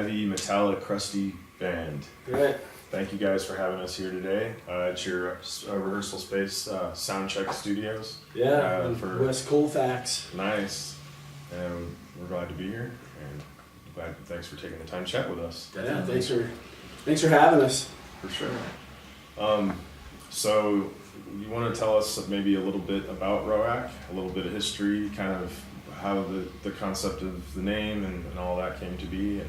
heavy, metallic, crusty band. Right. Thank you guys for having us here today at your rehearsal space, Soundcheck Studios. Yeah, for West Colfax. Nice. And we're glad to be here, and thanks for taking the time to chat with us. Yeah, thanks for having us. For sure. So you want to tell us maybe a little bit about ROAC, a little bit of history, kind of how the concept of the name and all that came to be? And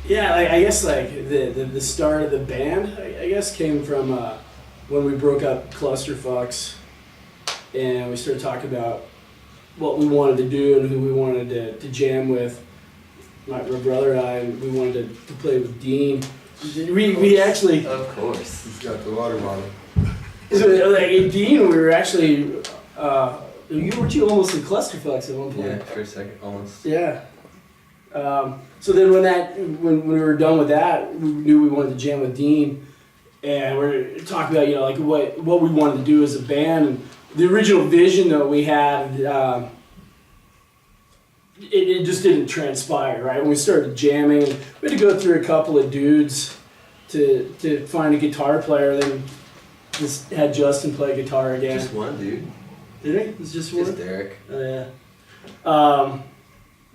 yeah, I guess like the start of the band, I guess, came from when we broke up Clusterfucks, and we started talking about what we wanted to do and who we wanted to jam with. My brother and I, and we wanted to play with Dean. We actually... Of course. He's got the water bottle. So, like, Dean, we were actually... weren't you almost in Clusterfucks at one point? Yeah, for a second, almost. Yeah. So then when we were done with that, we knew we wanted to jam with Dean, and we were talking about, like what we wanted to do as a band. And the original vision that we had, it just didn't transpire, right? When we started jamming, we had to go through a couple of dudes to find a guitar player, then just had Justin play guitar again. Just one dude. Did he? It was just one? Just Derek. Oh, yeah.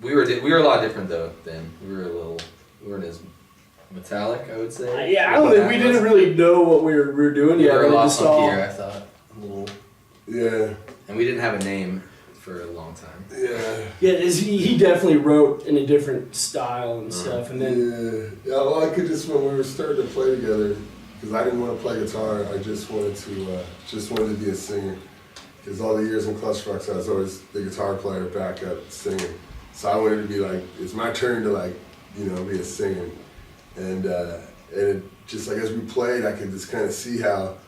We were a lot different though then. We weren't as metallic, I would say. Yeah, I don't think we didn't really know what we were doing yet. We were a lot just all... funkier, I thought. A little. Yeah. And we didn't have a name for a long time. Yeah. Yeah, he definitely wrote in a different style and stuff, and then Yeah. Well, I could just, when we were starting to play together, because I didn't want to play guitar, I just wanted to be a singer. Because all the years in Clusterfucks, I was always the guitar player, backup, singing. So I wanted to be like, it's my turn to be a singer. And it just, like, as we played, I could just kind of see how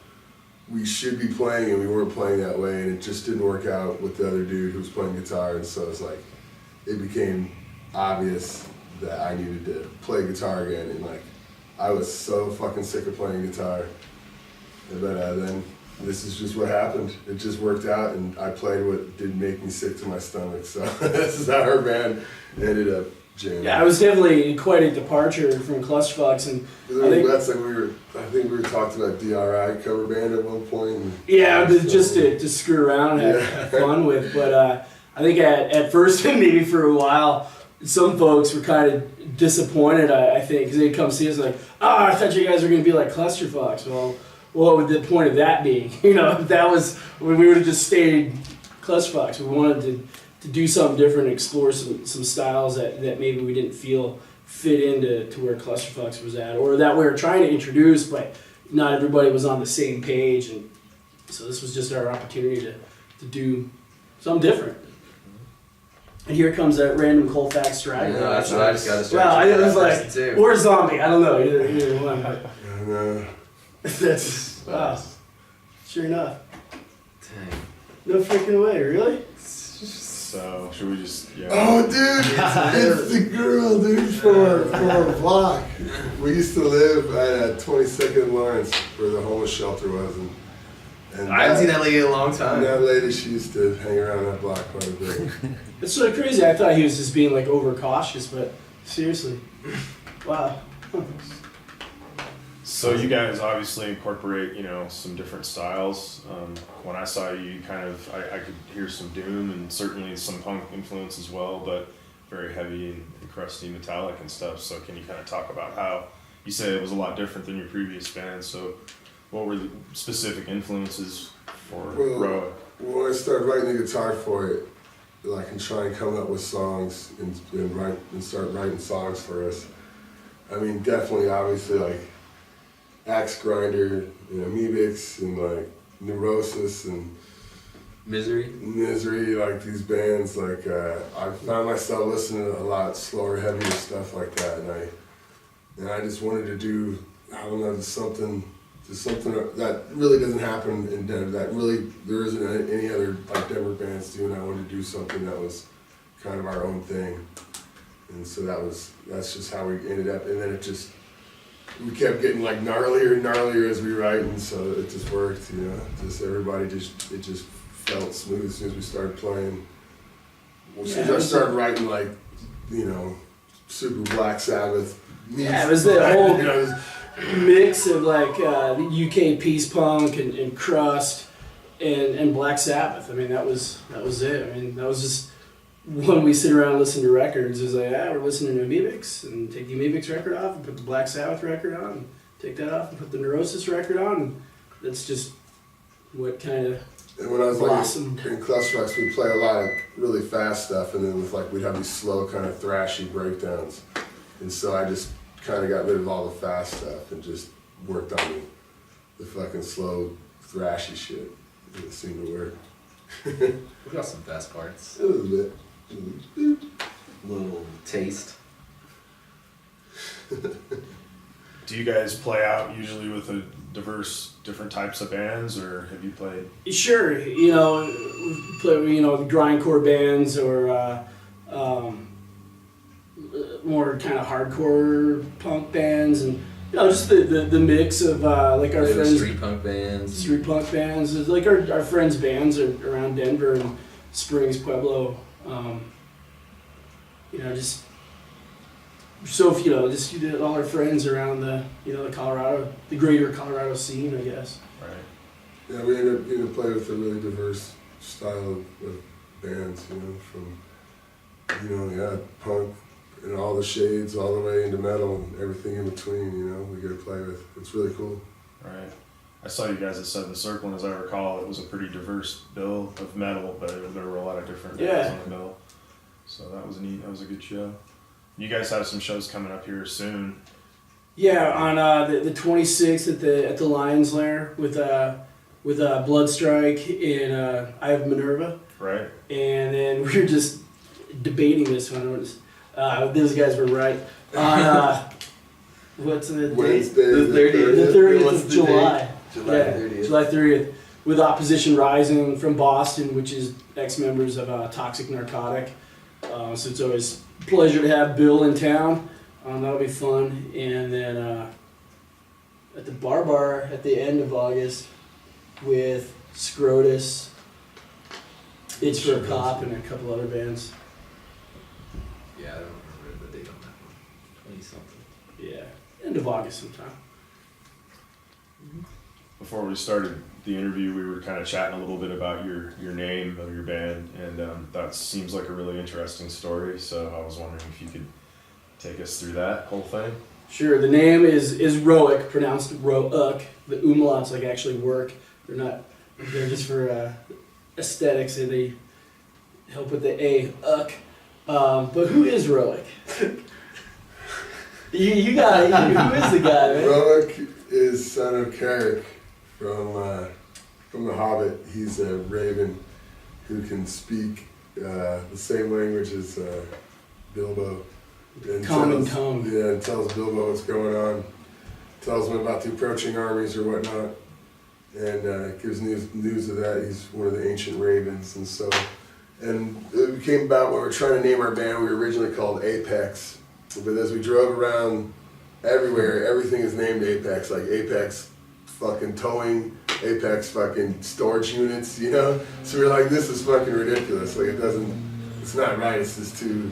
we should be playing and we weren't playing that way, and it just didn't work out with the other dude who was playing guitar. And so it's like, it became obvious that I needed to play guitar again. And like, I was so fucking sick of playing guitar. But then this is just what happened. It just worked out, and I played what didn't make me sick to my stomach. So this is how our band ended up jamming. yeah, it was definitely quite a departure from Clusterfucks, and That's like I think we were talking about DRI cover band at one point. And yeah, just to screw around and have fun with. But I think at first, and maybe for a while, some folks were kind of disappointed. I think because they'd come see us like, I thought you guys were going to be like Clusterfucks. Well, what would the point of that be? If that was when we would have just stayed Clusterfucks. We wanted to do something different, explore some styles that maybe we didn't feel fit into where Clusterfucks was at, or that we were trying to introduce, but not everybody was on the same page. And so this was just our opportunity to do something different. And here comes that random Colfax drag. Yeah, that's what I just got distracted. Well, I was like, too. or zombie. I don't know. Either one. No. That's wow. Sure enough. Dang. No freaking way, really? so should we just Oh, dude, it's the girl, dude, for our block. We used to live at 22nd Lawrence, where the homeless shelter was, and I haven't seen that lady in a long time. That lady, she used to hang around that block quite a bit. It's so crazy. I thought he was just being like overcautious, but seriously, wow. So you guys obviously incorporate, some different styles. When I saw you, I could hear some doom and certainly some punk influence as well, but very heavy and crusty, metallic and stuff. So can you kind of talk about how you said it was a lot different than your previous band? So what were the specific influences for ROAC? Well, when I started writing the guitar for it, and try and come up with songs and start writing songs for us. I mean, definitely, obviously, like Axe Grinder, Amebix, and Neurosis and Misery, like these bands. I found myself listening to a lot slower, heavier stuff like that, and I just wanted to do, I don't know, just something that really doesn't happen in Denver. That really there isn't any other Denver bands do, and I wanted to do something that was kind of our own thing. And so that's just how we ended up, and then we kept getting gnarlier and gnarlier as we write, and so it just worked, Just everybody it just felt smooth as soon as we started playing. As soon as I started writing super Black Sabbath. Yeah, it was that whole You know, it was- mix of like the UK peace punk and crust and Black Sabbath. I mean, that was it. I mean, that was just when we sit around and listen to records. It's like, we're listening to Amebix, and take the Amebix record off and put the Black Sabbath record on, and take that off and put the Neurosis record on. And that's just what kind of And when I was blossomed. like in Clutch Trucks, we'd play a lot of really fast stuff, and then with like we'd have these slow kind of thrashy breakdowns. And so I just kind of got rid of all the fast stuff and just worked on the fucking slow thrashy shit. And it seemed to work. We got some fast parts. A little bit. Little taste. Do you guys play out usually with a diverse, different types of bands, or have you played? Sure, we play the grindcore bands or more kind of hardcore punk bands, and just the mix of like our Maybe friends. street punk bands. Street punk bands. It's like our friends' bands are around Denver and Springs, Pueblo. Just so just all our friends around the the Colorado, the greater Colorado scene, I guess. Right. Yeah, we ended up getting to play with a really diverse style of bands, from punk and all the shades all the way into metal and everything in between, we get to play with. It's really cool. Right. I saw you guys at Southern Circle, and as I recall, it was a pretty diverse bill of metal, but there were a lot of different bands on the bill. So that was neat. That was a good show. You guys have some shows coming up here soon. Yeah, on the 26th at the Lions Lair with Bloodstrike and I have Minerva. Right. And then we were just debating this one. Those guys were right. On what's the date? Wednesday, The 30th. The 30th What's of the July. date? July 30th. July 30th. With Opposition Rising from Boston, which is ex-members of Toxic Narcotic. So it's always a pleasure to have Bill in town. That'll be fun. And then at the Bar at the end of August with Scrotus, It's for a Cop, and a couple other bands. Yeah, I don't remember the date on that one. 20-something. Yeah, end of August sometime. Before we started the interview, we were kind of chatting a little bit about your name of your band, and that seems like a really interesting story. So I was wondering if you could take us through that whole thing. Sure. The name is ROAC, pronounced ROAC. The umlauts actually work. They're just for aesthetics, and they help with the A-uck. But who is ROAC? you got it. Who is the guy, man? Roic is son of Carrick from The Hobbit. He's a raven who can speak the same language as Bilbo. And Common tongue. Yeah, and tells Bilbo what's going on. Tells him about the approaching armies or whatnot. And gives news of that. He's one of the ancient ravens. And it came about when we were trying to name our band. We were originally called Apex. But as we drove around everywhere, everything is named Apex. Like Apex fucking towing, Apex fucking storage units, So we were like, this is fucking ridiculous. Like it's not right. It's just too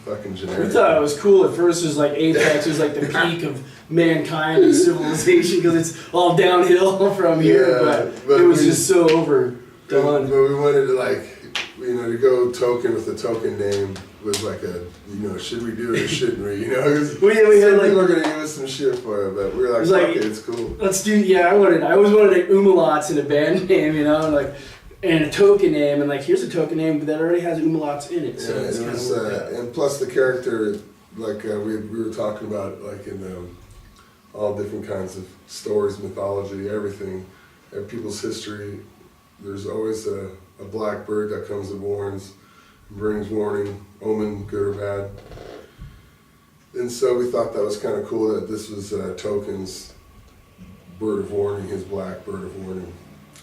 fucking generic. We thought it was cool at first. It was like Apex was like the peak of mankind and civilization because it's all downhill from here. But it was just so overdone. But we wanted to to go token with the token name was like should we do it or shouldn't we? We had some people are gonna give us some shit for it, but we were like, fuck it, it's cool. Let's do. Yeah, I always wanted umlauts in a band name, and a token name, and here's a token name that already has umlauts in it. So yeah, it's it was, and plus the character, we were talking about, in all different kinds of stories, mythology, everything, and people's history. There's always a black bird that comes and warns, brings warning, omen, good or bad. And so we thought that was kind of cool that this was Token's bird of warning, his black bird of warning.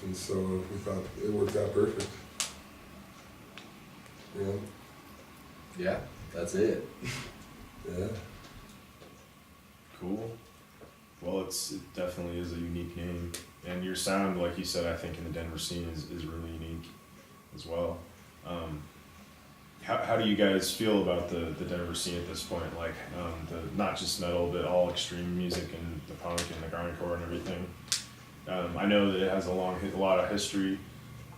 And so we thought it worked out perfect. Yeah. Yeah, that's it. Yeah. Cool. Well, it definitely is a unique name, and your sound, like you said, I think in the Denver scene is really unique as well. how do you guys feel about the Denver scene at this point? Like the not just metal, but all extreme music and the punk and the grindcore and everything. I know that it has a lot of history,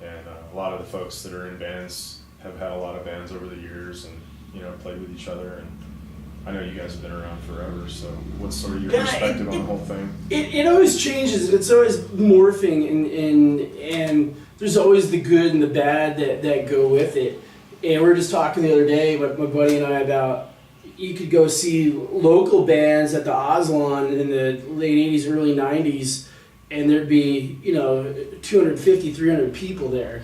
and a lot of the folks that are in bands have had a lot of bands over the years, and played with each other. And I know you guys have been around forever. So what's sort of your perspective on the whole thing? It always changes. It's always morphing, and there's always the good and the bad that go with it. And we were just talking the other day, my buddy and I, about you could go see local bands at the Oslon in the late 80s, early 90s, and there'd be, 250, 300 people there,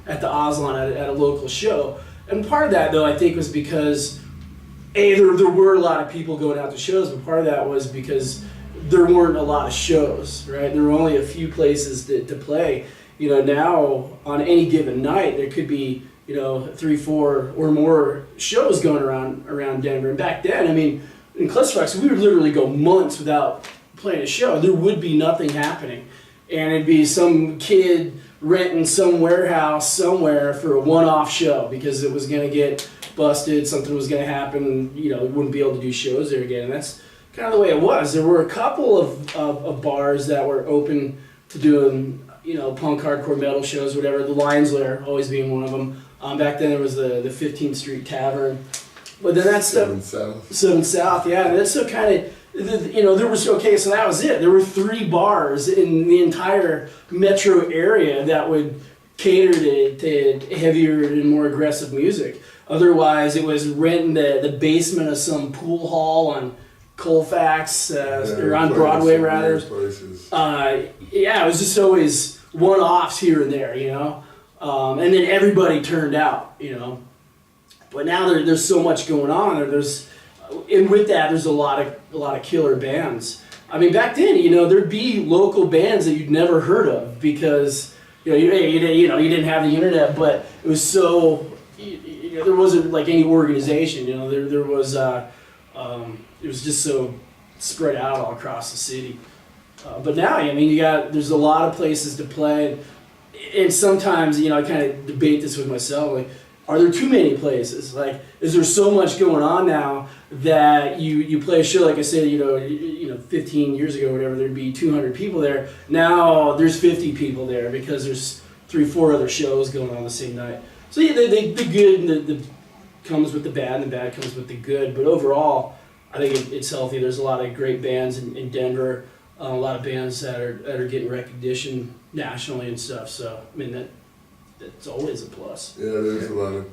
at the Oslon at a local show. And part of that, though, I think was because, there were a lot of people going out to shows, but part of that was because there weren't a lot of shows, right? There were only a few places to play. Now, on any given night, there could be 3, 4 or more shows going around Denver. And back then, in Clusterfucks, we would literally go months without playing a show. There would be nothing happening. And it'd be some kid renting some warehouse somewhere for a one-off show because it was going to get busted, something was going to happen, we wouldn't be able to do shows there again. And that's kind of the way it was. There were a couple of bars that were open to doing, punk, hardcore, metal shows, whatever. The Lair always being one of them. Back then there was the 15th Street Tavern, but then that's 7 South, yeah. And that's so kind of, there was, okay, so that was it. There were 3 bars in the entire metro area that would cater to heavier and more aggressive music. Otherwise, it was renting the basement of some pool hall on Colfax, or on Broadway rather. It was just always one-offs here and there, and then everybody turned out, But now there's so much going on. And with that, there's a lot of killer bands. Back then, there'd be local bands that you'd never heard of because you didn't have the internet, but it was so there wasn't like any organization. There was it was just so spread out all across the city. But now, there's a lot of places to play. And sometimes, I kind of debate this with myself, like, are there too many places? Like, is there so much going on now that you play a show, like I said, 15 years ago or whatever, there'd be 200 people there. Now there's 50 people there because there's 3, 4 other shows going on the same night. So yeah, the good and the comes with the bad, and the bad comes with the good. But overall, I think it's healthy. There's a lot of great bands in Denver, a lot of bands that are getting recognition nationally and stuff. So that's always a plus. Yeah, there's a lot of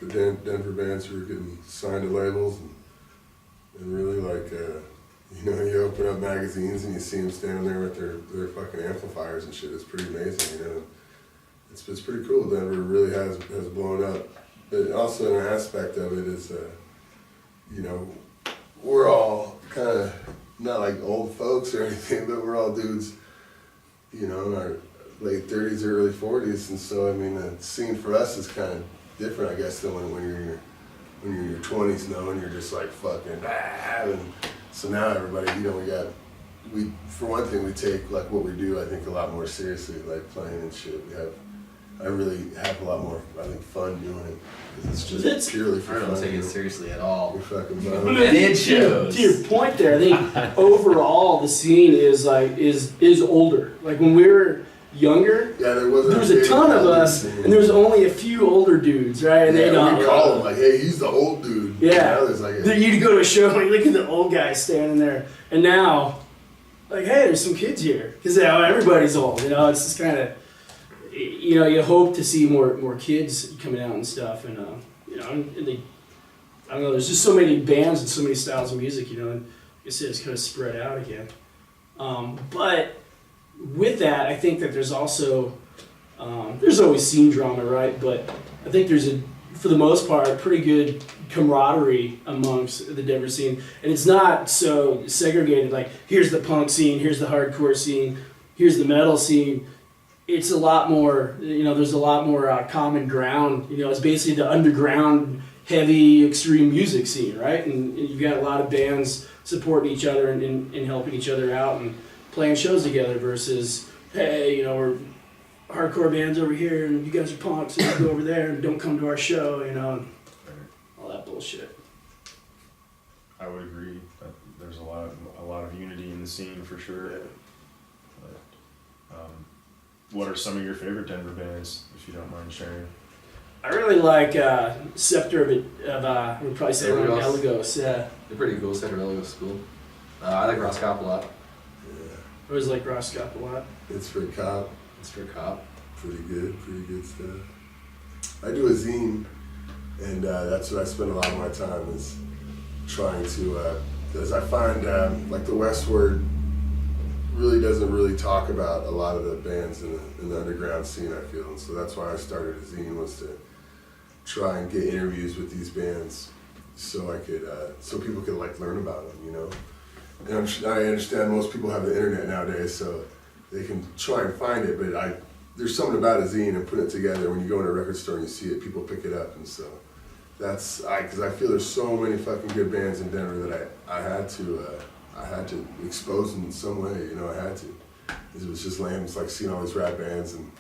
the Denver bands who are getting signed to labels, and really you open up magazines and you see them standing there with their fucking amplifiers and shit. It's pretty amazing, It's pretty cool. Denver really has blown up. But also an aspect of it is, we're all kind of not like old folks or anything, but we're all dudes, in our late 30s, early 40s, and so the scene for us is kind of different, I guess, than when you're in your 20s, and you're just like fucking and so now everybody, we for one thing, we take like what we do, I think, a lot more seriously, like playing and shit. I really have a lot more, I think, fun doing it because it's just purely for fun. I don't fun. take it seriously at all. We're fucking And it shows. To your point there, I think overall the scene is older. Like when we were younger, there was a ton of us, and there was only a few older dudes, right? And we call him like, hey, he's the old dude. Yeah. Now there's like you'd go to a show and look at the old guy standing there, and now, like, hey, there's some kids here because everybody's old. It's just kind of, you hope to see more kids coming out and stuff, and I don't know. There's just so many bands and so many styles of music, and like I said, it's kind of spread out again. But with that, I think that there's also there's always scene drama, right? But I think there's for the most part, pretty good camaraderie amongst the Denver scene, and it's not so segregated. Like, here's the punk scene, here's the hardcore scene, here's the metal scene. It's a lot more, there's a lot more common ground. It's basically the underground, heavy, extreme music scene, right? And you've got a lot of bands supporting each other and helping each other out and playing shows together versus, hey, we're hardcore bands over here, and you guys are punks, and you go over there and don't come to our show, you know, and all that bullshit. I would agree that there's a lot of unity in the scene for sure. Yeah. But, what are some of your favorite Denver bands, if you don't mind sharing? I really like Scepter of we'd probably say around Elagos. Elagos, yeah. They're pretty cool. Center Elagos is cool. I like Ross Cop a lot. Yeah, I always like Roskop a lot. it's for cop. It's for Cop. Pretty good stuff. I do a zine, and that's what I spend a lot of my time is trying to, because I find like the Westward really doesn't really talk about a lot of the bands in the underground scene, I feel, and so that's why I started a zine, was to try and get interviews with these bands so I could, so people could like learn about them, you know. And I understand most people have the internet nowadays, so they can try and find it, but there's something about a zine and putting it together. When you go in a record store and you see it, people pick it up, and so that's because I feel there's so many fucking good bands in Denver that I had to expose them in some way, you know. I had to. It was just lame. It's like seeing all these rap bands and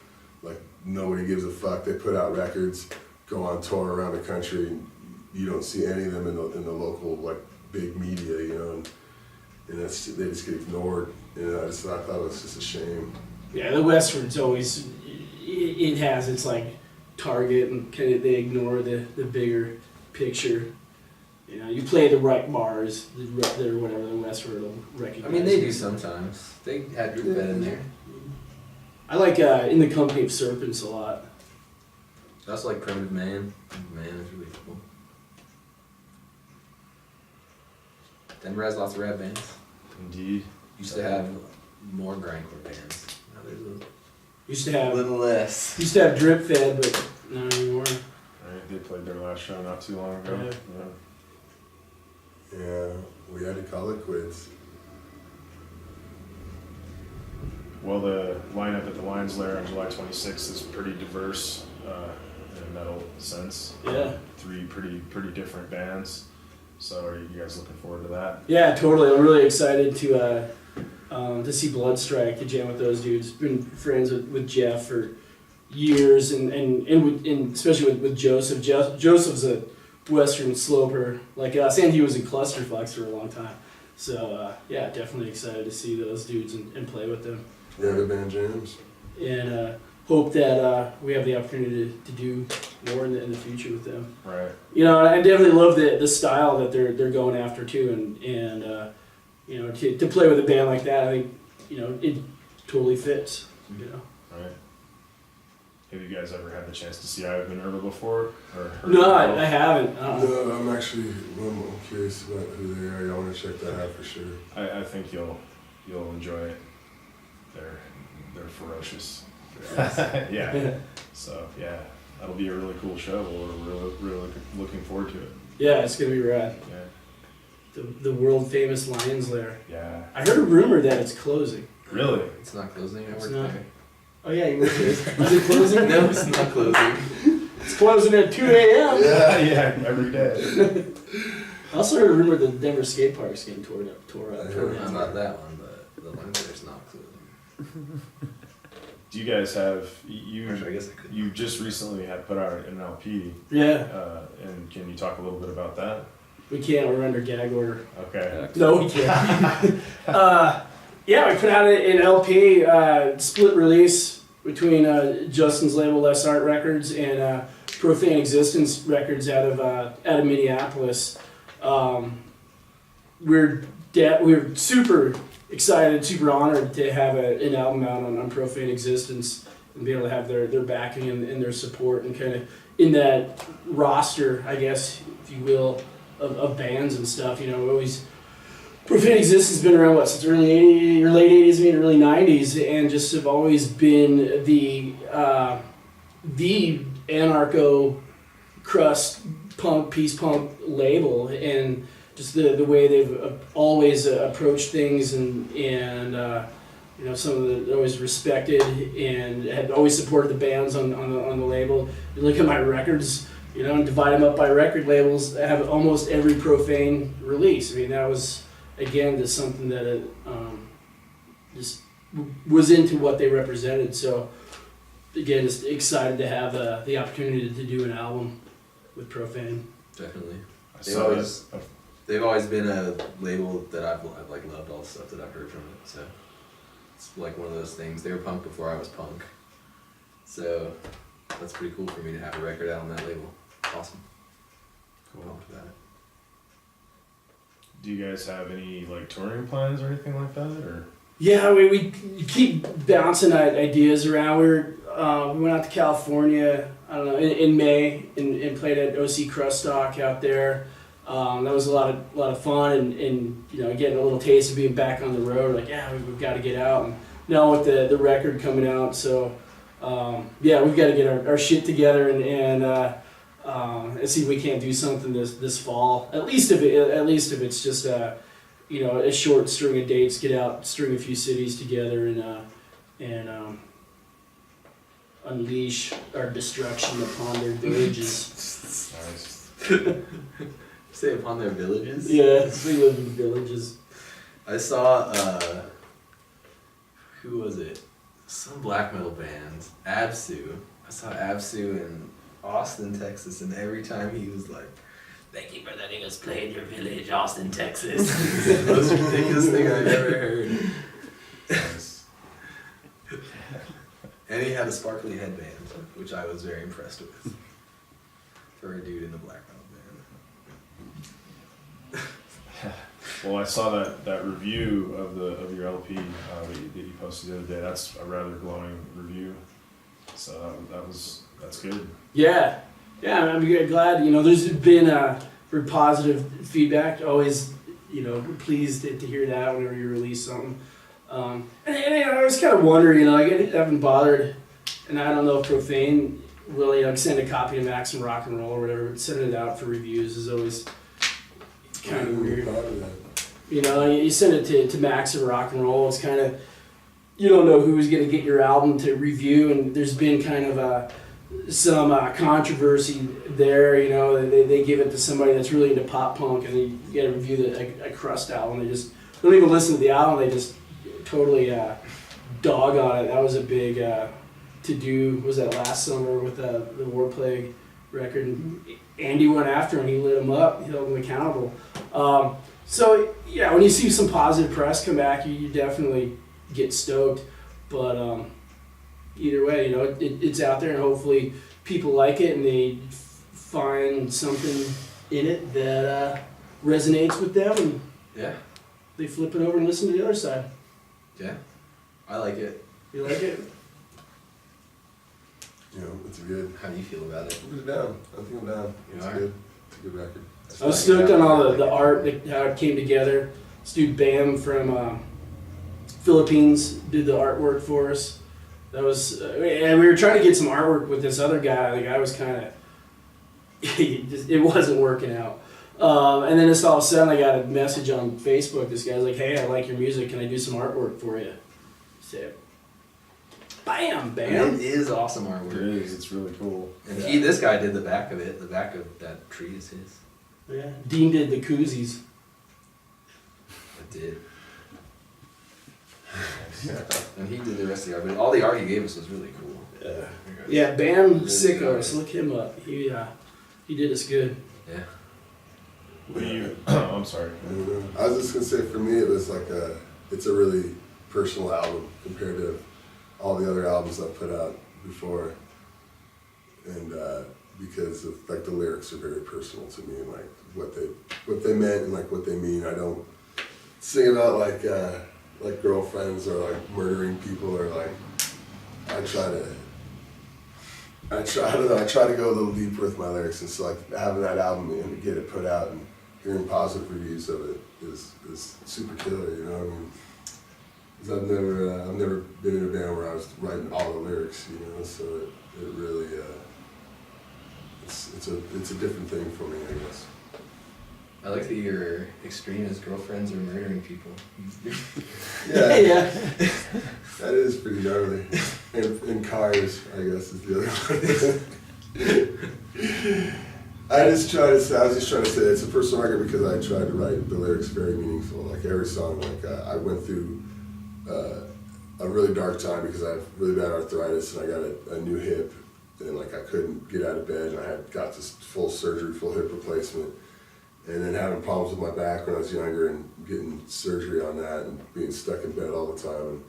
like nobody gives a fuck. They put out records, go on tour around the country, and you don't see any of them in the local like big media, you know. And that's, they just get ignored. You know, I thought it was just a shame. Yeah, the Westward's always, it has its like target, and kind of they ignore the bigger picture. You know, you play the right bars, the whatever, the Westward will recognize. I mean, they do sometimes. They had Drip Bed in there. I like In the Company of Serpents a lot. I also like Primitive Man. Primitive Man is really cool. Denver has lots of rap bands. Indeed. Used to have more grindcore bands. Now there's Used to a have little less. Drip Fed, but not anymore. Right, they played their last show not too long ago. Yeah. Yeah, we had to call it quits. Well, the lineup at the Lions Lair on July 26th is pretty diverse in a metal sense. Yeah. 3 pretty different bands. So are you guys looking forward to that? Yeah, totally. I'm really excited to see Bloodstrike, to jam with those dudes. Been friends with Jeff for years, and especially with Joseph. Joseph's a Western sloper like us, and he was in Clusterfucks for a long time. So yeah, definitely excited to see those dudes and play with them. Yeah, the band jams. And hope that we have the opportunity to do more in the future with them. Right. You know, I definitely love the style that they're going after too, and you know, to play with a band like that, I think, you know, it totally fits. You know. Right. Have you guys ever had the chance to see I've Been Herba before? Or heard No, of them? I haven't. No, I'm curious about who they are. I want to check that out for sure. I think you'll enjoy it. They're ferocious. Yeah. So yeah, that'll be a really cool show. We're really looking forward to it. Yeah, it's gonna be rad. Yeah. The world famous Lions Lair. Yeah. I heard a rumor that it's closing. Really? It's not closing. I It's work not. there. Oh yeah, you work there. Is it closing? No, it's not closing. It's closing at 2 a.m. Yeah. Every day. I also heard a rumor that the Denver skate park's getting tore up. I heard No, not that one, but the one there's not closing. Do you guys have you? Actually, I guess I could. You just recently had put out an LP, Yeah, and can you talk a little bit about that? we can't. We're under gag order. Okay. No, we can't. Yeah, we put out an LP, split release between Justin's label, Less Art Records, and Profane Existence Records out of Minneapolis. We're super excited, super honored to have an album out on Profane Existence and be able to have their backing and their support and kind of in that roster, I guess, if you will, of bands and stuff. You know, always Profane Existence has been around since late 80s, maybe early 90s, and just have always been the anarcho crust punk, peace punk label, and just the way they've always approached things, and you know, some of the always respected and have always supported the bands on the label. You look at my records, you know, and divide them up by record labels. I have almost every Profane release. I mean, that was again just something that just was into what they represented. So again, just excited to have the opportunity to do an album with Profane. Definitely. I They've saw always, that. they've always been a label that I've like loved all the stuff that I've heard from it. So it's like one of those things. They were punk before I was punk. So that's pretty cool for me to have a record out on that label. Awesome. Cool. Pumped about it. Do you guys have any like touring plans or anything like that, or? Yeah, we keep bouncing ideas around. We went out to California, I don't know, in May and played at OC Cruststock out there. That was a lot of fun and you know, getting a little taste of being back on the road. Like, yeah, we've got to get out. And now with the record coming out, so yeah, we've got to get our shit together and see if we can't do something this fall. At least if it's just you know, a short string of dates, get out, string a few cities together, and unleash our destruction upon their villages. Nice. Say upon their villages? Yeah, we live in villages. I saw, who was it? Some black metal band, Absu. I saw Absu in Austin, Texas, and every time he was like, "Thank you for letting us play in your village, Austin, Texas." It's the most ridiculous thing I've ever heard. Nice. And he had a sparkly headband, which I was very impressed with. For a dude in the black metal band. Well, I saw that review of your LP that you posted the other day. That's a rather glowing review. So that's good. Yeah, I'm glad. You know, there's been very positive feedback. Always, you know, pleased to hear that whenever you release something. And I was kind of wondering, you know, like, I haven't bothered, and I don't know if Profane will, you know, send a copy to Max and Rock and Roll or whatever, but sending it out for reviews is always kind of weird. You know, you send it to Max and Rock and Roll, it's kind of, you don't know who's going to get your album to review, and there's been kind of some controversy there. You know, they give it to somebody that's really into pop punk, and they get a review a Crust album. They just don't even listen to the album. They just totally dog on it. That was a big to-do. Was that last summer with the War Plague record? And Andy went after him. He lit him up. He held him accountable. So yeah, when you see some positive press come back, you definitely get stoked. But either way, you know, it's out there, and hopefully people like it and they find something in it that resonates with them, and Yeah, they flip it over and listen to the other side. yeah. I like it. You like it? You know, it's good. How do you feel about it? Put it down. I think I'm down. You It's are? good. It's a good record. I was stoked on all the art, how it came together. This dude Bam from Philippines did the artwork for us. That was, and we were trying to get some artwork with this other guy. The guy was kind of, it wasn't working out. And then just all of a sudden I got a message on Facebook. This guy's like, "Hey, I like your music. Can I do some artwork for you?" So, bam, bam. It is awesome It artwork. is. It's really cool. And this guy did the back of it. The back of that tree is his. Yeah. Dean did the koozies. I did. And he did the rest of the art, but all the art he gave us was really cool. Yeah. Yeah, Bam, Really sick good artist. Look him up. He did us good. Yeah. What do you? I'm sorry. I was just gonna say, for me, it was like it's a really personal album compared to all the other albums I've put out before, and because of like the lyrics are very personal to me, and like what they meant and like what they mean. I don't sing about like girlfriends or like murdering people, or like I try to go a little deeper with my lyrics, and so like having that album and to get it put out and hearing positive reviews of it is super killer, you know what I mean? 'Cause I've never been in a band where I was writing all the lyrics, you know, so it really it's a different thing for me, I guess. I like that your extreme is girlfriends or murdering people. Yeah, Yeah. that is pretty gnarly. And cars, I guess, is the other one. I was just trying to say it's a personal record because I tried to write the lyrics very meaningful. Like every song, like I went through a really dark time because I have really bad arthritis and I got a new hip and like I couldn't get out of bed and I had got this full surgery, full hip replacement, and then having problems with my back when I was younger and getting surgery on that and being stuck in bed all the time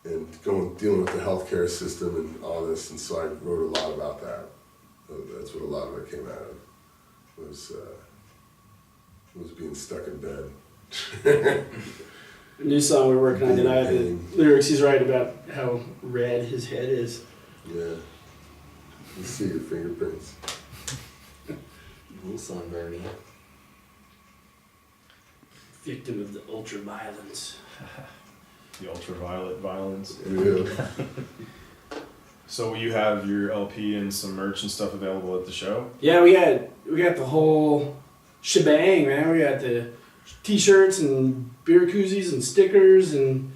and dealing with the healthcare system and all this, and so I wrote a lot about that. That's what a lot of it came out of, was being stuck in bed. A new song we're working on tonight, the lyrics he's writing about how red his head is. Yeah. You see your fingerprints. Little sunburny. Victim of the ultra violence. The ultraviolet violence. Yeah. So will you have your LP and some merch and stuff available at the show? Yeah, we got the whole shebang, man. We got the t-shirts and beer koozies and stickers and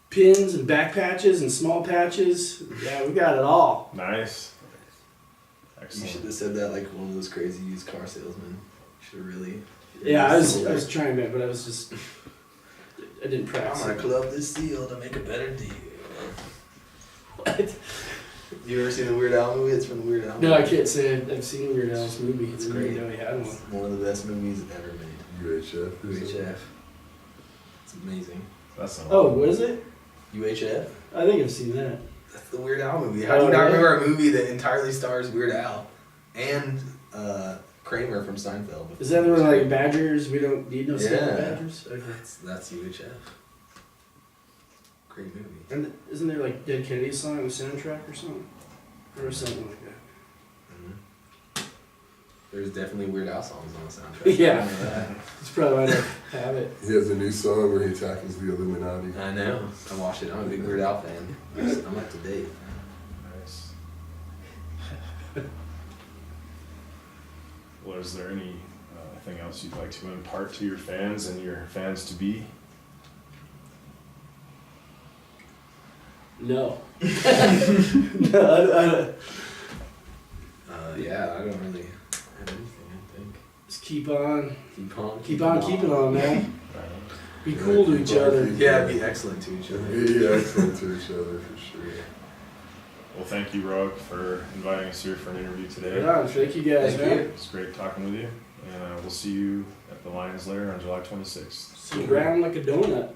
pins and back patches and small patches. Yeah, we got it all. Nice. You Excellent. should have said that like one of those crazy used car salesmen. Should have really. Yeah, I was trying to, but I didn't I'm practice. gonna club this seal to make a better deal. What? You ever seen the Weird Al movie? It's from the Weird Al. No, I can't say I've seen Weird Al's movie. It's I didn't great. know he had one. It's one of the best movies ever made. UHF. UHF. It's amazing. That's not Oh, what is it? UHF? I think I've seen that. That's the Weird Al movie. How do you Oh, not really? remember a movie that entirely stars Weird Al and Kramer from Seinfeld? Is that the one like Badgers? We don't need no Yeah. yeah. Badgers. Okay. That's UHF. Great movie. And isn't there like Dead Kennedys song on the soundtrack or something? Or something like that. There's definitely Weird Al songs on the soundtrack. Yeah. I know that. It's probably why I don't have it. He has a new song where he tackles the Illuminati. I know. I watched it. I'm a big Weird Al fan. I'm up to date. Nice. Well, is there any thing else you'd like to impart to your fans and your fans to be? No. No, Yeah, I don't really have anything, I think. just keep on Keep on. keeping on, man. Be cool to each other. Yeah, be excellent to each other. Be excellent to each other for sure. Well, thank you, ROAC, for inviting us here for an interview today. Right on. Thank you guys, Thank man. you. It's great talking with you, and we'll see you at the Lions Lair on July 26th. Sit around like a donut.